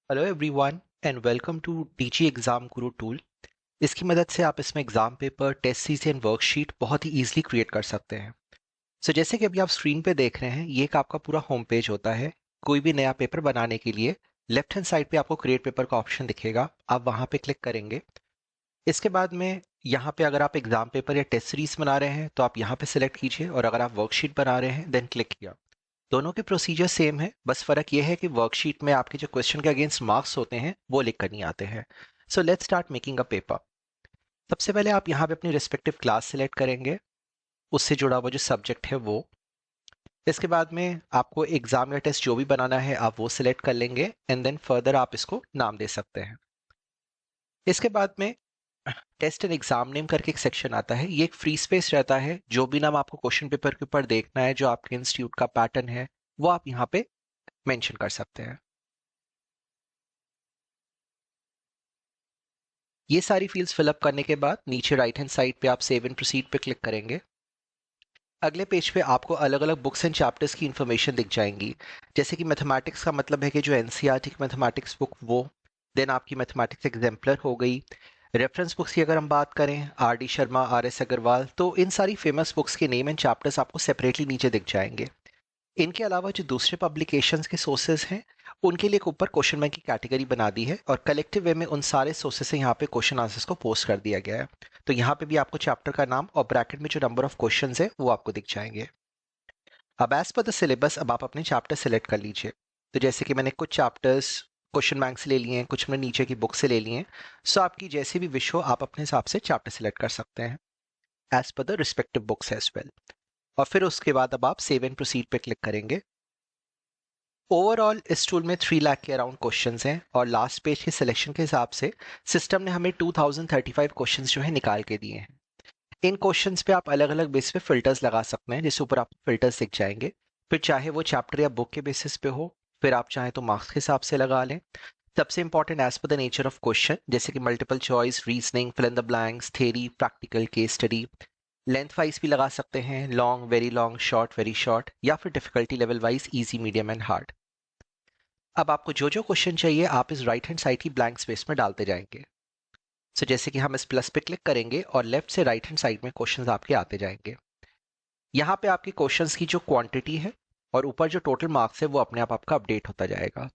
Hello everyone and welcome to Teachy exam guru tool. इसकी मदद से आप इसमें exam paper, test series and worksheet बहुत ही इजीली क्रिएट कर सकते हैं। जैसे कि अभी आप स्क्रीन पे देख रहे हैं, ये एक आपका पूरा होम पेज होता है। कोई भी नया पेपर बनाने के लिए लेफ्ट हैंड साइड पे आपको क्रिएट पेपर का ऑप्शन दिखेगा, आप वहाँ पे क्लिक करेंगे। इसके बाद में यहाँ पे अगर आप एग्जाम पेपर या टेस्ट सीरीज बना रहे हैं तो आप यहाँ पे सिलेक्ट कीजिए, और अगर आप वर्कशीट बना रहे हैं देन क्लिक किया। दोनों के प्रोसीजर सेम है, बस फर्क ये है कि वर्कशीट में आपके जो क्वेश्चन के अगेंस्ट मार्क्स होते हैं वो लिख कर नहीं आते हैं। Let's start making a paper. सबसे पहले आप यहाँ पे अपनी रिस्पेक्टिव क्लास सिलेक्ट करेंगे, उससे जुड़ा हुआ जो सब्जेक्ट है वो। इसके बाद में आपको एग्जाम या टेस्ट जो भी बनाना है आप वो सिलेक्ट कर लेंगे, एंड देन फर्दर आप इसको नाम दे सकते हैं। इसके बाद में टेस्ट एंड एग्जाम नेम करके एक सेक्शन आता है। ये एक फ्री स्पेस रहता है, जो भी नाम आपको क्वेश्चन पेपर के ऊपर देखना है, जो आपके इंस्टीट्यूट का पैटर्न है वो आप यहाँ पे मेंशन कर सकते हैं। ये सारी फील्ड्स फिलअप करने के बाद नीचे राइट हैंड साइड पे आप सेव एंड प्रोसीड पे क्लिक करेंगे। अगले पेज पे आपको अलग अलग बुक्स एंड चैप्टर्स की इन्फॉर्मेशन दिख जाएंगी। जैसे कि मैथमेटिक्स का मतलब है कि जो एनसीईआरटी की मैथमेटिक्स बुक वो, देन आपकी मैथमेटिक्स एग्जाम्पलर हो गई। रेफरेंस बुक्स की अगर हम बात करें, R D Sharma, R S Agarwal, तो इन सारी फेमस बुक्स के नेम एंड चैप्टर्स आपको सेपरेटली नीचे दिख जाएंगे। इनके अलावा जो दूसरे पब्लिकेशंस के सोर्सेज हैं, उनके लिए एक ऊपर क्वेश्चन बैंक की कैटेगरी बना दी है, और कलेक्टिव वे में उन सारे सोर्सेज से यहाँ पे क्वेश्चन आंसर्स को पोस्ट कर दिया गया है। तो यहाँ पे भी आपको चैप्टर का नाम और ब्रैकेट में जो नंबर ऑफ क्वेश्चंस है वो आपको दिख जाएंगे। अब एज पर द सिलेबस अब आप अपने चैप्टर सेलेक्ट कर लीजिए। तो जैसे कि मैंने कुछ चैप्टर्स क्वेश्चन बैंक से ले लिए हैं, कुछ मैंने नीचे की बुक से ले लिए हैं। आपकी जैसी भी विश हो आप अपने हिसाब से चैप्टर सेलेक्ट कर सकते हैं as per the respective books as well. और फिर उसके बाद अब आप सेव एंड प्रोसीड पे क्लिक करेंगे। ओवरऑल इस टूल में 3 लाख के अराउंड क्वेश्चंस हैं, और लास्ट पेज के सिलेक्शन के हिसाब से सिस्टम ने हमें 2035 क्वेश्चंस जो है निकाल के दिए हैं। इन क्वेश्चंस पे आप अलग अलग बेस पे फिल्टर्स लगा सकते हैं, जिसके ऊपर आपको फिल्टर्स दिख जाएंगे। फिर चाहे वो चैप्टर या बुक के बेसिस पे हो, फिर आप चाहें तो मार्क्स के हिसाब से लगा लें। सबसे important as per the nature of question, जैसे कि multiple choice, reasoning, fill in the blanks, theory, practical, case study. Length wise भी लगा सकते हैं, long, very long, short, very short, या फिर difficulty level wise, easy, medium and hard. अब आपको जो जो क्वेश्चन चाहिए आप इस राइट हैंड साइड की ब्लैंक स्पेस में डालते जाएंगे। जैसे कि हम इस प्लस पे क्लिक करेंगे और लेफ्ट से राइट हैंड साइड में क्वेश्चंस आपके आते जाएंगे। यहाँ पे आपके क्वेश्चंस की जो क्वांटिटी है और ऊपर जो टोटल मार्क्स है वो अपने आप आपका अपडेट होता जाएगा।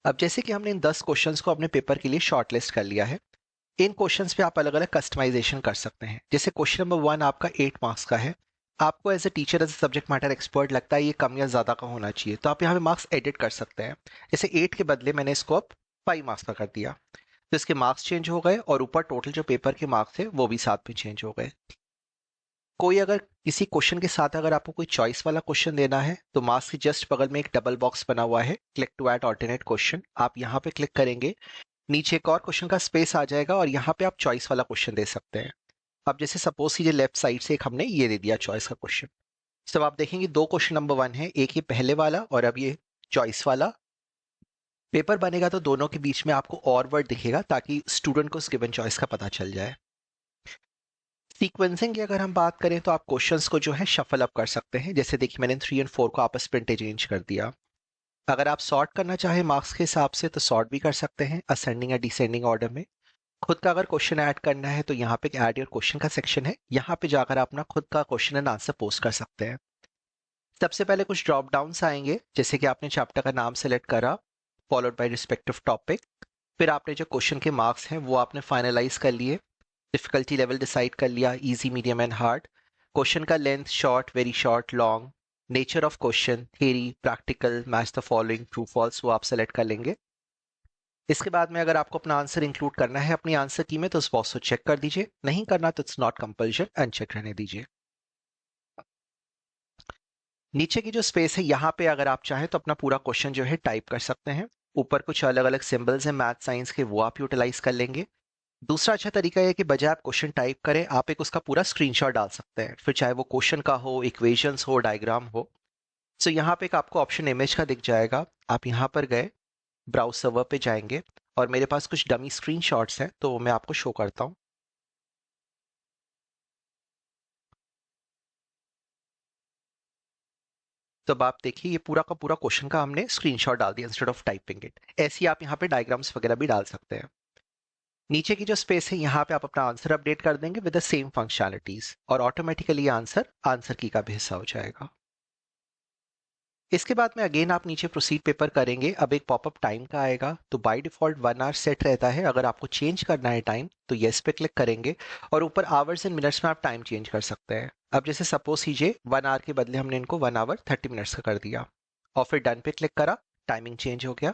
अब जैसे कि हमने इन 10 क्वेश्चंस को अपने पेपर के लिए शॉर्ट लिस्ट कर लिया है, इन क्वेश्चंस पे आप अलग अलग कस्टमाइजेशन कर सकते हैं। जैसे क्वेश्चन नंबर 1 आपका 8 मार्क्स का है, आपको as a teacher, as a subject matter expert लगता है ये कम या ज़्यादा का होना चाहिए, तो आप यहाँ पे मार्क्स एडिट कर सकते हैं। जैसे 8 के बदले मैंने इसको अब 5 मार्क्स का कर दिया, तो इसके मार्क्स चेंज हो गए और ऊपर टोटल जो पेपर के मार्क्स थे वो भी साथ में चेंज हो गए। कोई अगर किसी क्वेश्चन के साथ अगर आपको कोई चॉइस वाला क्वेश्चन देना है, तो मार्क्स के जस्ट बगल में एक डबल बॉक्स बना हुआ है, click to add alternate question, आप यहाँ पे क्लिक करेंगे। नीचे एक और क्वेश्चन का स्पेस आ जाएगा और यहाँ पे आप चॉइस वाला क्वेश्चन दे सकते हैं। अब जैसे सपोज कीजिए लेफ्ट साइड से एक हमने ये दे दिया चॉइस का क्वेश्चन। सब आप देखेंगे 2 क्वेश्चन नंबर 1 है, एक ये पहले वाला और अब ये चॉइस वाला। पेपर बनेगा तो दोनों के बीच में आपको और वर्ड दिखेगा, ताकि स्टूडेंट को उस गिवन चॉइस का पता चल जाए। सीक्वेंसिंग की अगर हम बात करें तो आप क्वेश्चंस को जो है शफल अप कर सकते हैं। जैसे देखिए मैंने 3 और 4 को आपस में इंटरचेंज कर दिया। अगर आप सॉर्ट करना चाहें मार्क्स के हिसाब से तो सॉर्ट भी कर सकते हैं, असेंडिंग या डिसेंडिंग ऑर्डर में। खुद का अगर क्वेश्चन ऐड करना है तो यहाँ पे ऐड योर क्वेश्चन का सेक्शन है, यहाँ पे जाकर आप अपना खुद का क्वेश्चन एंड आंसर पोस्ट कर सकते हैं। सबसे पहले कुछ ड्रॉप डाउन्स आएंगे, जैसे कि आपने चैप्टर का नाम सेलेक्ट करा, फॉलोड बाय रिस्पेक्टिव टॉपिक। फिर आपने जो क्वेश्चन के मार्क्स हैं वो आपने फाइनलाइज कर लिए, डिफिकल्टी लेवल डिसाइड कर लिया, easy, medium and hard. Question का length, short, very short, long. Nature of question, theory, practical, match the following, true false, वो आप सेलेक्ट कर लेंगे। इसके बाद में अगर आपको अपना आंसर इंक्लूड करना है अपनी आंसर की में, तो उस बॉक्स को चेक कर दीजिए, नहीं करना तो इट्स नॉट कंपल्शन, अनचेक रहने दीजिए। नीचे की जो स्पेस है यहाँ पे अगर आप चाहें तो अपना पूरा क्वेश्चन जो है टाइप कर सकते हैं। ऊपर कुछ अलग अलग सिंबल्स हैं मैथ साइंस के, वो आप यूटिलाइज कर लेंगे। दूसरा अच्छा तरीका है कि बजाय आप क्वेश्चन टाइप करें, आप एक उसका पूरा स्क्रीनशॉट डाल सकते हैं, फिर चाहे वो क्वेश्चन का हो, इक्वेशंस हो, डायग्राम हो। यहाँ पे एक आपको ऑप्शन इमेज का दिख जाएगा, आप यहाँ पर गए, ब्राउज सर्वर पे जाएंगे, और मेरे पास कुछ डमी स्क्रीनशॉट्स हैं तो मैं आपको शो करता हूँ। तो अब आप देखिए ये पूरा का पूरा क्वेश्चन का हमने स्क्रीनशॉट डाल दिया इंस्टेड ऑफ टाइपिंग इट। ऐसे ही आप यहाँ पे डायग्राम्स वगैरह भी डाल सकते हैं। नीचे की जो स्पेस है यहाँ पे आप अपना आंसर अपडेट कर देंगे विद द सेम फंक्शनैलिटीज और ऑटोमेटिकली आंसर की का भी हिस्सा हो जाएगा। इसके बाद में अगेन आप नीचे प्रोसीड पेपर करेंगे। अब एक पॉपअप टाइम का आएगा, तो बाय डिफॉल्ट 1 आवर सेट रहता है। अगर आपको चेंज करना है टाइम तो येस पे क्लिक करेंगे और ऊपर आवर्स एंड मिनट्स में आप टाइम चेंज कर सकते हैं। अब जैसे सपोज कीजिए 1 आवर के बदले हमने इनको 1 आवर 30 मिनट्स का कर दिया और फिर डन पे क्लिक करा, टाइमिंग चेंज हो गया।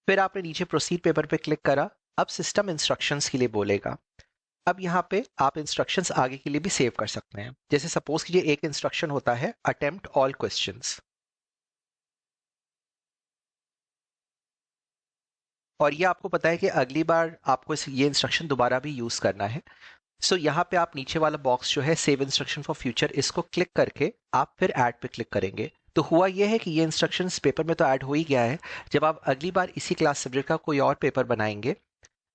फिर आपने नीचे प्रोसीड पेपर पे क्लिक करा। अब सिस्टम इंस्ट्रक्शंस के लिए बोलेगा। अब यहाँ पे आप इंस्ट्रक्शंस आगे के लिए भी सेव कर सकते हैं। जैसे सपोज कीजिए एक इंस्ट्रक्शन होता है अटेम्प्ट ऑल क्वेश्चंस, और ये आपको पता है कि अगली बार आपको ये इंस्ट्रक्शन दोबारा भी यूज करना है। सो यहाँ पे आप नीचे वाला बॉक्स जो है सेव इंस्ट्रक्शन फॉर फ्यूचर, इसको क्लिक करके आप फिर ऐड पे क्लिक करेंगे। तो हुआ ये है कि ये इंस्ट्रक्शंस पेपर में तो ऐड हो ही गया है। जब आप अगली बार इसी क्लास सब्जेक्ट का कोई और पेपर बनाएंगे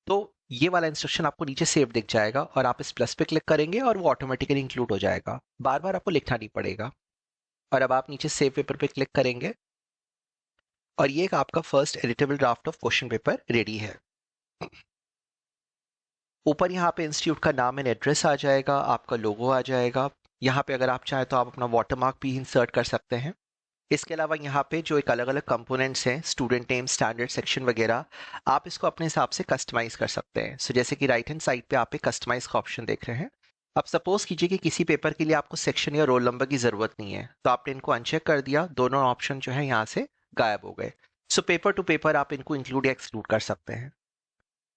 तो ये वाला इंस्ट्रक्शन आपको नीचे सेव दिख जाएगा और आप इस प्लस पे क्लिक करेंगे और वो ऑटोमेटिकली इंक्लूड हो जाएगा। बार बार आपको लिखना नहीं पड़ेगा। और अब आप नीचे सेव पेपर पे क्लिक करेंगे और ये एक आपका first editable draft of question paper ready है। ऊपर यहाँ पे इंस्टीट्यूट का नाम एंड एड्रेस आ जाएगा, आपका लोगो आ जाएगा। यहाँ पे अगर आप चाहें तो आप अपना वाटरमार्क भी इंसर्ट कर सकते हैं। इसके अलावा यहाँ पे जो एक अलग अलग कंपोनेंट्स हैं, स्टूडेंट नेम, स्टैंडर्ड सेक्शन वगैरह, आप इसको अपने हिसाब से कस्टमाइज कर सकते हैं। सो जैसे कि राइट हैंड साइड पे आप एक कस्टमाइज का ऑप्शन देख रहे हैं। अब सपोज कीजिए कि किसी पेपर के लिए आपको सेक्शन या रोल नंबर की जरूरत नहीं है, तो आपने इनको अनचेक कर दिया, दोनों ऑप्शन जो है यहाँ से गायब हो गए। सो पेपर टू पेपर आप इनको इंक्लूड या एक्सक्लूड कर सकते हैं।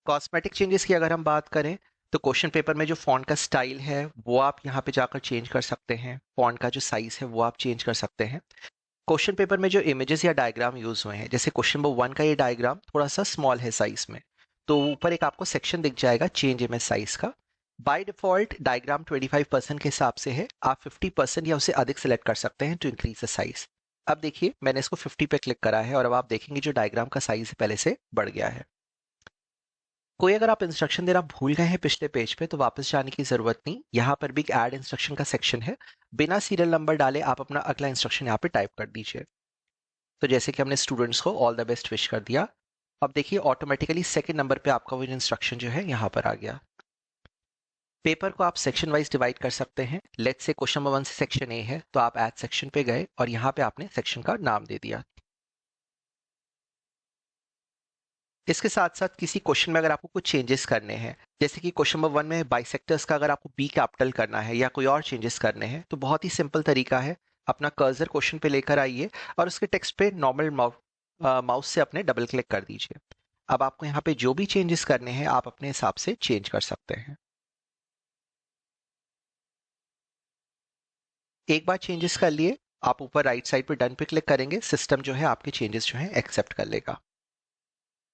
कॉस्मेटिक चेंजेस की अगर हम बात करें तो क्वेश्चन पेपर में जो फॉन्ट का स्टाइल है वो आप यहाँ पे जाकर चेंज कर सकते हैं। फॉन्ट का जो साइज है वो आप चेंज कर सकते हैं। क्वेश्चन पेपर में जो इमेजेस या डायग्राम यूज हुए हैं, जैसे क्वेश्चन नंबर 1 का ये डायग्राम थोड़ा सा स्मॉल है साइज में, तो ऊपर एक आपको सेक्शन दिख जाएगा चेंज इमेज साइज का। बाय डिफॉल्ट डायग्राम 25% के हिसाब से है, आप 50% या उससे अधिक सेलेक्ट कर सकते हैं टू इंक्रीज द साइज। अब देखिए मैंने इसको 50 पे क्लिक करा है और अब आप देखेंगे जो डायग्राम का साइज है पहले से बढ़ गया है। कोई अगर आप इंस्ट्रक्शन देना भूल गए हैं पिछले पेज पे तो वापस जाने की जरूरत नहीं, यहाँ पर भी एक ऐड इंस्ट्रक्शन का सेक्शन है। बिना सीरियल नंबर डाले आप अपना अगला इंस्ट्रक्शन यहाँ पे टाइप कर दीजिए। तो जैसे कि हमने स्टूडेंट्स को ऑल द बेस्ट विश कर दिया। अब देखिए ऑटोमेटिकली सेकंड नंबर पे आपका वो इंस्ट्रक्शन जो है यहाँ पर आ गया। पेपर को आप सेक्शन वाइज डिवाइड कर सकते हैं। लेट्स से क्वेश्चन नंबर 1 से सेक्शन ए है, तो आप ऐड सेक्शन पे गए और यहाँ पे आपने सेक्शन का नाम दे दिया। इसके साथ साथ किसी क्वेश्चन में अगर आपको कुछ चेंजेस करने हैं, जैसे कि क्वेश्चन नंबर 1 में बाइसेक्टर्स का अगर आपको बी कैपिटल करना है या कोई और चेंजेस करने हैं, तो बहुत ही सिंपल तरीका है। अपना कर्सर क्वेश्चन पे लेकर आइए और उसके टेक्स्ट पे नॉर्मल माउस से अपने डबल क्लिक कर दीजिए। अब आपको यहाँ पे जो भी चेंजेस करने हैं आप अपने हिसाब से चेंज कर सकते हैं। एक बार चेंजेस कर लिए, आप ऊपर राइट साइड पे डन पे क्लिक करेंगे, सिस्टम जो है आपके चेंजेस जो है एक्सेप्ट कर लेगा।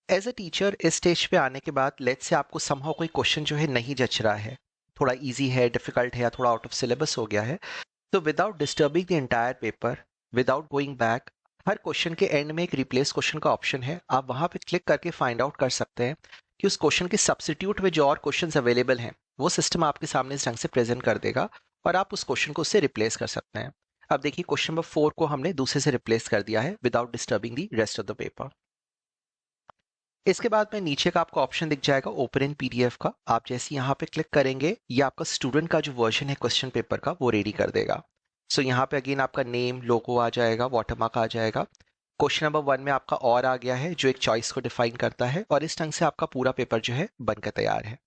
एज अ टीचर इस स्टेज पे आने के बाद लेट्स से आपको समहाउ कोई क्वेश्चन जो है नहीं जच रहा है, थोड़ा इजी है, डिफिकल्ट है या थोड़ा आउट ऑफ सिलेबस हो गया है, तो without disturbing the entire paper, without going back, her question के एंड में एक रिप्लेस क्वेश्चन का ऑप्शन है। आप वहां पे क्लिक करके फाइंड आउट कर सकते हैं कि उस क्वेश्चन के सब्स्टिट्यूट में जो और क्वेश्चंस अवेलेबल हैं वो सिस्टम आपके सामने इस ढंग से प्रेजेंट कर देगा और आप उस क्वेश्चन को उससे रिप्लेस कर सकते हैं। अब देखिए क्वेश्चन नंबर 4 को हमने दूसरे से रिप्लेस कर दिया है without disturbing the rest of the paper. इसके बाद में नीचे का आपको ऑप्शन दिख जाएगा ओपन इन पीडीएफ का। आप जैसे यहाँ पे क्लिक करेंगे ये आपका स्टूडेंट का जो वर्जन है क्वेश्चन पेपर का वो रेडी कर देगा। सो यहाँ पे अगेन आपका नेम, लोगो आ जाएगा, वाटरमार्क आ जाएगा। क्वेश्चन नंबर 1 में आपका और आ गया है जो एक चॉइस को डिफाइन करता है और इस ढंग से आपका पूरा पेपर जो है बनकर तैयार है।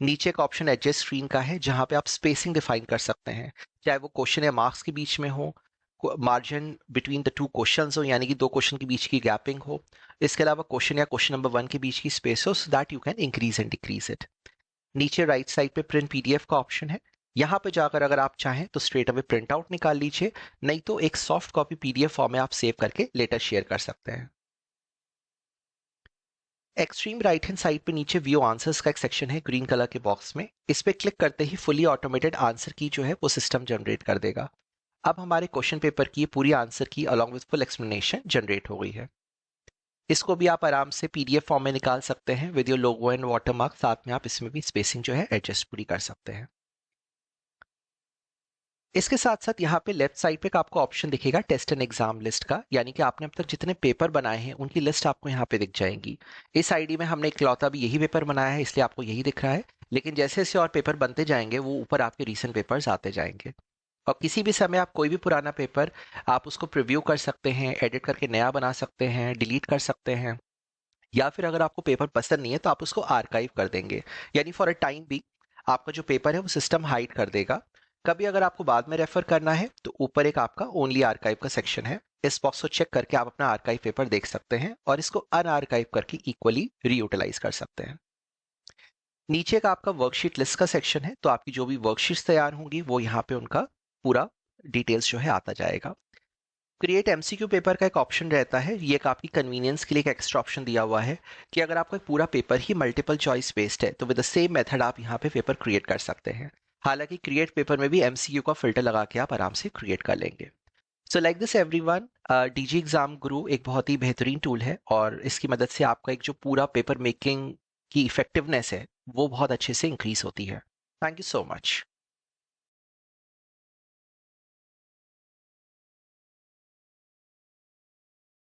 नीचे का ऑप्शन एडजस्ट स्क्रीन का है जहां पे आप स्पेसिंग डिफाइन कर सकते हैं, चाहे वो क्वेश्चन या मार्क्स के बीच में हो, margin between the two questions हो यानी कि दो क्वेश्चन के बीच की गैपिंग हो, इसके अलावा क्वेश्चन या क्वेश्चन नंबर 1 के बीच की स्पेस हो, so that you can increase and decrease it. नीचे राइट साइड पे प्रिंट पीडीएफ का ऑप्शन है। यहाँ पे जाकर अगर आप चाहें तो स्ट्रेट अवे प्रिंट आउट निकाल लीजिए, नहीं तो एक सॉफ्ट कॉपी पीडीएफ फॉर्म में आप सेव करके लेटर शेयर कर सकते हैं। एक्सट्रीम राइट हैंड साइड पे नीचे व्यू आंसर्स का एक सेक्शन है ग्रीन कलर के बॉक्स में। इस पे क्लिक करते ही फुली ऑटोमेटेड आंसर की जो है वो सिस्टम जनरेट कर देगा। अब हमारे क्वेश्चन पेपर की पूरी आंसर की along with full explanation generate हो गई है। इसको भी आप आराम से पीडीएफ फॉर्म में निकाल सकते हैं with your logo and watermark. साथ में आप इसमें भी स्पेसिंग जो है एडजस्ट पूरी कर सकते हैं। इसके साथ-साथ यहाँ पे लेफ्ट साइड पे एक आपको ऑप्शन दिखेगा टेस्ट एंड एग्जाम लिस्ट का, यानी कि आपने अब तक जितने पेपर बनाए हैं उनकी लिस्ट आपको यहाँ पे दिख जाएगी। इस आईडी में हमने इकलौता भी यही पेपर बनाया है, इसलिए आपको यही दिख रहा है, लेकिन जैसे-जैसे और पेपर बनते जाएंगे वो ऊपर आपके रीसेंट पेपर्स आते जाएंगे। और किसी भी समय आप कोई भी पुराना पेपर आप उसको प्रीव्यू कर सकते हैं, एडिट करके नया बना सकते हैं, डिलीट कर सकते हैं, या फिर अगर आपको पेपर पसंद नहीं है तो आप उसको आर्काइव कर देंगे, यानी फॉर अ टाइम भी आपका जो पेपर है वो सिस्टम हाइड कर देगा। कभी अगर आपको बाद में रेफर करना है तो ऊपर एक आपका ओनली आर्काइव का सेक्शन है, इस बॉक्स को चेक करके आप अपना आर्काइव पेपर देख सकते हैं और इसको अनआर्काइव करके इक्वली रीयूटिलाइज कर सकते हैं। नीचे का आपका वर्कशीट लिस्ट का सेक्शन है, तो आपकी जो भी वर्कशीट्स तैयार होंगी वो यहाँ पे उनका पूरा डिटेल्स जो है आता जाएगा। क्रिएट एमसीक्यू पेपर का एक ऑप्शन रहता है, ये एक आपकी कन्वीनियंस के लिए एक एक्स्ट्रा ऑप्शन दिया हुआ है कि अगर आपका पूरा पेपर ही मल्टीपल चॉइस बेस्ड है तो विद द सेम मेथड आप यहाँ पे पेपर क्रिएट कर सकते हैं। हालांकि क्रिएट पेपर में भी एमसीक्यू का फिल्टर लगा के आप आराम से क्रिएट कर लेंगे। So like this everyone, DG exam गुरु एक बहुत ही बेहतरीन टूल है और इसकी मदद से आपका एक जो पूरा पेपर मेकिंग की इफेक्टिवनेस है वो बहुत अच्छे से इंक्रीज होती है। Thank you so much.